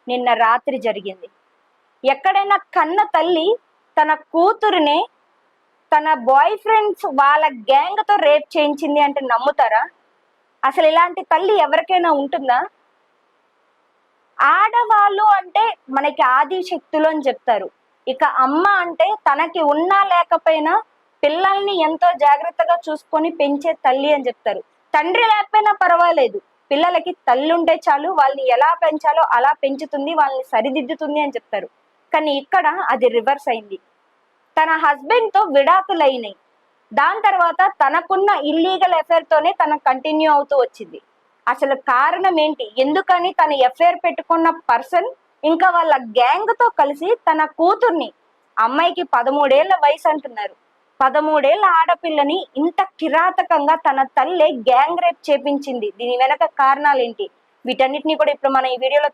నిన్న రాత్రి జరిగింది. ఎక్కడైనా కన్న తల్లి తన కూతురునే తన బాయ్ ఫ్రెండ్స్ వాళ్ళ గ్యాంగ్ తో రేప్ చేయించింది అంటే నమ్ముతారా? అసలు ఇలాంటి తల్లి ఎవరికైనా ఉంటుందా? ఆడవాళ్ళు అంటే మనకి ఆది శక్తులు అని చెప్తారు. ఇక అమ్మ అంటే తనకి ఉన్నా లేకపోయినా పిల్లల్ని ఎంతో జాగ్రత్తగా చూసుకొని పెంచే తల్లి అని చెప్తారు. తండ్రి లేకపోయినా పర్వాలేదు, పిల్లలకి తల్లి ఉంటే చాలు, వాళ్ళని ఎలా పెంచాలో అలా పెంచుతుంది, వాళ్ళని సరిదిద్దుతుంది అని చెప్తారు. కానీ ఇక్కడ అది రివర్స్ అయింది. తన హస్బెండ్ తో విడాకులైనాయి, దాని తర్వాత తనకున్న ఇల్లీగల్ అఫైర్ తోనే తన కంటిన్యూ అవుతూ వచ్చింది. అసలు కారణం ఏంటి? ఎందుకని తన ఎఫ్ఐఆర్ పెట్టుకున్న పర్సన్ ఇంకా వాళ్ళ గ్యాంగ్ తో కలిసి తన కూతుర్ని, అమ్మాయికి 13 ఏళ్ల వయసు అంటున్నారు, 13 ఏళ్ల ఆడపిల్లని ఇంత కిరాతకంగా తన తల్లే గ్యాంగ్ రేప్ చేపించింది. దీని వెనక కారణాలు ఏంటి? వీటన్నిటిని కూడా ఇప్పుడు మనం ఈ వీడియోలో